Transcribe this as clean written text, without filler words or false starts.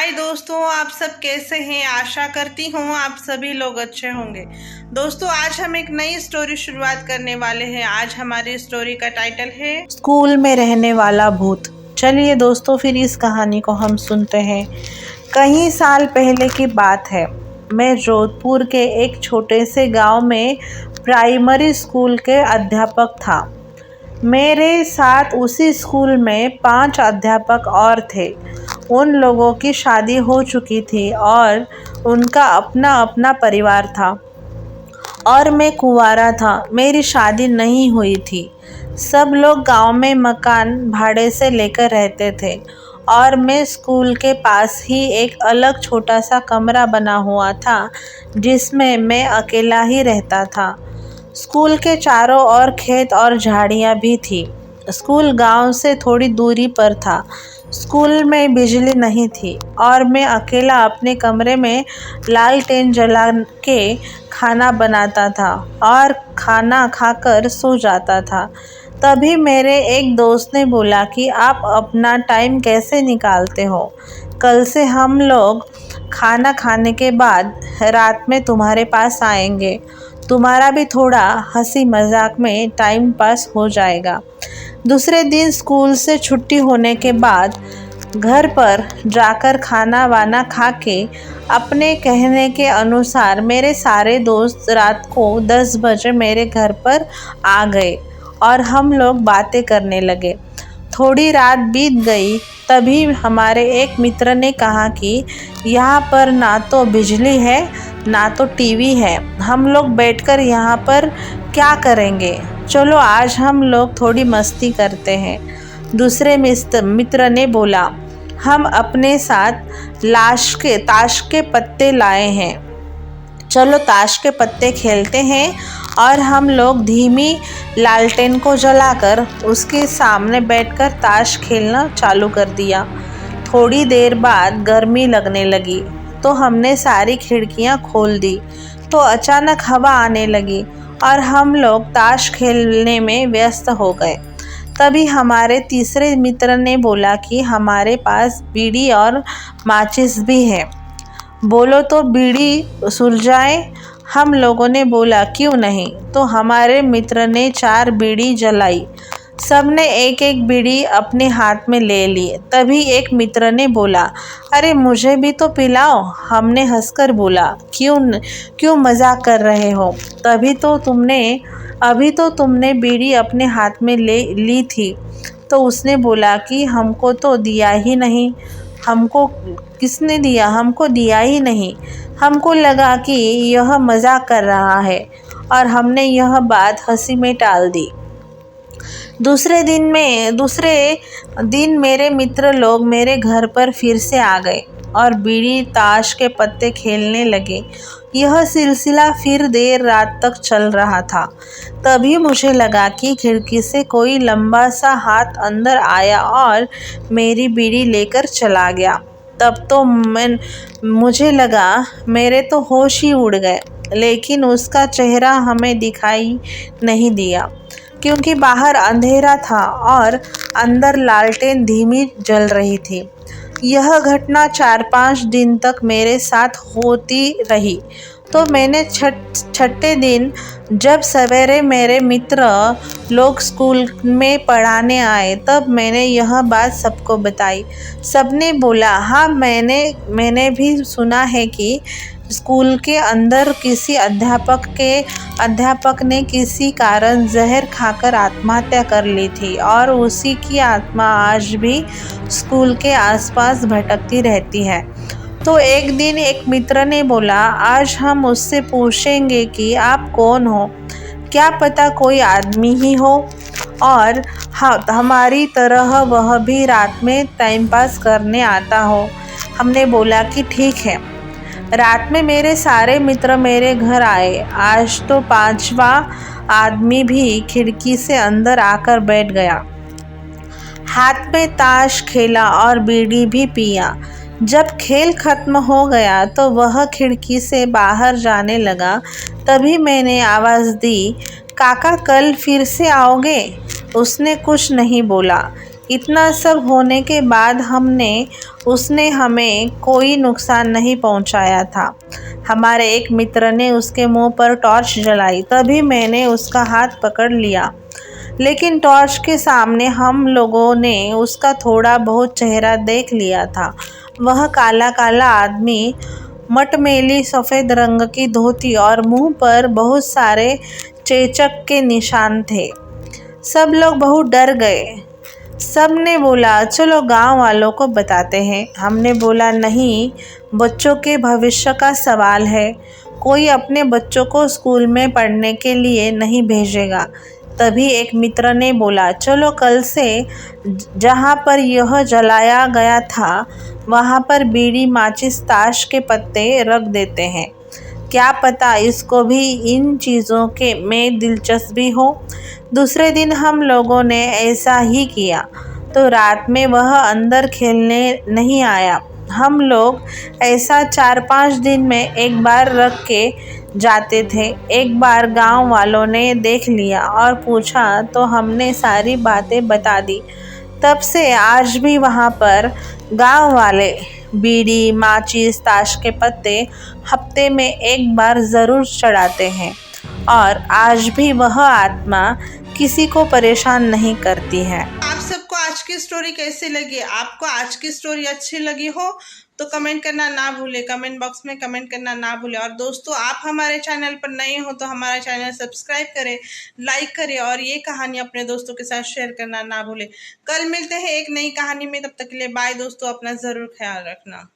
हाय दोस्तों, आप सब कैसे हैं। आशा करती हूँ आप सभी लोग अच्छे होंगे। दोस्तों, आज हम एक नई स्टोरी शुरुआत करने वाले हैं। आज हमारी स्टोरी का टाइटल है स्कूल में रहने वाला भूत। चलिए दोस्तों, फिर इस कहानी को हम सुनते हैं। कई साल पहले की बात है। मैं जोधपुर के एक छोटे से गांव में प्राइमरी स्कूल के अध्यापक था। मेरे साथ उसी स्कूल में 5 अध्यापक और थे। उन लोगों की शादी हो चुकी थी और उनका अपना अपना परिवार था और मैं कुंवारा था। मेरी शादी नहीं हुई थी। सब लोग गांव में मकान भाड़े से लेकर रहते थे और मैं स्कूल के पास ही एक अलग छोटा सा कमरा बना हुआ था जिसमें मैं अकेला ही रहता था। स्कूल के चारों ओर खेत और झाड़ियाँ भी थी। स्कूल गांव से थोड़ी दूरी पर था। स्कूल में बिजली नहीं थी और मैं अकेला अपने कमरे में लालटेन जला के खाना बनाता था और खाना खाकर सो जाता था। तभी मेरे एक दोस्त ने बोला कि आप अपना टाइम कैसे निकालते हो? कल से हम लोग खाना खाने के बाद रात में तुम्हारे पास आएंगे। तुम्हारा भी थोड़ा हंसी मजाक में टाइम पास हो जाएगा। दूसरे दिन स्कूल से छुट्टी होने के बाद घर पर जाकर खाना वाना खा के अपने कहने के अनुसार मेरे सारे दोस्त रात को 10 बजे मेरे घर पर आ गए और हम लोग बातें करने लगे। थोड़ी रात बीत गई, तभी हमारे एक मित्र ने कहा कि यहाँ पर ना तो बिजली है ना तो टीवी है। हम लोग बैठकर यहाँ पर क्या करेंगे? चलो आज हम लोग थोड़ी मस्ती करते हैं। दूसरे मित्र ने बोला, हम अपने साथ ताश के पत्ते लाए हैं। चलो ताश के पत्ते खेलते हैं। और हम लोग धीमी लालटेन को जलाकर उसके सामने बैठकर ताश खेलना चालू कर दिया। थोड़ी देर बाद गर्मी लगने लगी तो हमने सारी खिड़कियां खोल दी तो अचानक हवा आने लगी और हम लोग ताश खेलने में व्यस्त हो गए। तभी हमारे तीसरे मित्र ने बोला कि हमारे पास बीड़ी और माचिस भी है। बोलो तो बीड़ी सुलझाए। हम लोगों ने बोला क्यों नहीं। तो हमारे मित्र ने 4 बीड़ी जलाई। सबने एक एक बीड़ी अपने हाथ में ले ली। तभी एक मित्र ने बोला, अरे मुझे भी तो पिलाओ। हमने हंसकर बोला, क्यों मजाक कर रहे हो? अभी तो तुमने बीड़ी अपने हाथ में ले ली थी। तो उसने बोला कि हमको तो दिया ही नहीं। हमको किसने दिया? हमको दिया ही नहीं। हमको लगा कि यह मजाक कर रहा है और हमने यह बात हंसी में टाल दी। दूसरे दिन मेरे मित्र लोग मेरे घर पर फिर से आ गए और बीड़ी ताश के पत्ते खेलने लगे। यह सिलसिला फिर देर रात तक चल रहा था। तभी मुझे लगा कि खिड़की से कोई लंबा सा हाथ अंदर आया और मेरी बीड़ी लेकर चला गया। तब तो मुझे लगा मेरे तो होश ही उड़ गए, लेकिन उसका चेहरा हमें दिखाई नहीं दिया क्योंकि बाहर अंधेरा था और अंदर लालटेन धीमी जल रही थी। यह घटना 4-5 दिन तक मेरे साथ होती रही। तो मैंने छठे दिन जब सवेरे मेरे मित्र लोग स्कूल में पढ़ाने आए तब मैंने यह बात सबको बताई। सबने बोला, हाँ मैंने भी सुना है कि स्कूल के अंदर किसी अध्यापक ने किसी कारण जहर खाकर आत्महत्या कर ली थी और उसी की आत्मा आज भी स्कूल के आसपास भटकती रहती है। तो एक दिन एक मित्र ने बोला, आज हम उससे पूछेंगे कि आप कौन हो। क्या पता कोई आदमी ही हो और हमारी तरह वह भी रात में टाइम पास करने आता हो। हमने बोला कि ठीक है। रात में मेरे सारे मित्र मेरे घर आए। आज तो 5वां आदमी भी खिड़की से अंदर आकर बैठ गया। हाथ में ताश खेला और बीड़ी भी पिया। जब खेल खत्म हो गया तो वह खिड़की से बाहर जाने लगा। तभी मैंने आवाज़ दी, काका कल फिर से आओगे? उसने कुछ नहीं बोला। इतना सब होने के बाद हमने उसने हमें कोई नुकसान नहीं पहुंचाया था। हमारे एक मित्र ने उसके मुंह पर टॉर्च जलाई, तभी मैंने उसका हाथ पकड़ लिया। लेकिन टॉर्च के सामने हम लोगों ने उसका थोड़ा बहुत चेहरा देख लिया था। वह काला काला आदमी, मटमैली सफ़ेद रंग की धोती और मुंह पर बहुत सारे चेचक के निशान थे। सब लोग बहुत डर गए। सब ने बोला, चलो गांव वालों को बताते हैं। हमने बोला, नहीं, बच्चों के भविष्य का सवाल है, कोई अपने बच्चों को स्कूल में पढ़ने के लिए नहीं भेजेगा। तभी एक मित्र ने बोला, चलो कल से जहाँ पर यह जलाया गया था वहाँ पर बीड़ी, माचिस, ताश के पत्ते रख देते हैं। क्या पता इसको भी इन चीज़ों के में दिलचस्पी हो। दूसरे दिन हम लोगों ने ऐसा ही किया, तो रात में वह अंदर खेलने नहीं आया। हम लोग ऐसा 4-5 दिन में एक बार रख के जाते थे। एक बार गांव वालों ने देख लिया और पूछा तो हमने सारी बातें बता दी। तब से आज भी वहाँ पर गांव वाले बीड़ी, माचिस, ताश के पत्ते हफ्ते में एक बार ज़रूर चढ़ाते हैं और आज भी वह आत्मा किसी को परेशान नहीं करती है। आप सबको आज की स्टोरी कैसी लगी? आपको आज की स्टोरी अच्छी लगी हो तो कमेंट करना ना भूले, कमेंट बॉक्स में कमेंट करना ना भूले। और दोस्तों, आप हमारे चैनल पर नए हो तो हमारा चैनल सब्सक्राइब करें, लाइक करें और ये कहानी अपने दोस्तों के साथ शेयर करना ना भूले। कल मिलते हैं एक नई कहानी में, तब तक के लिए बाय दोस्तों, अपना ज़रूर ख्याल रखना।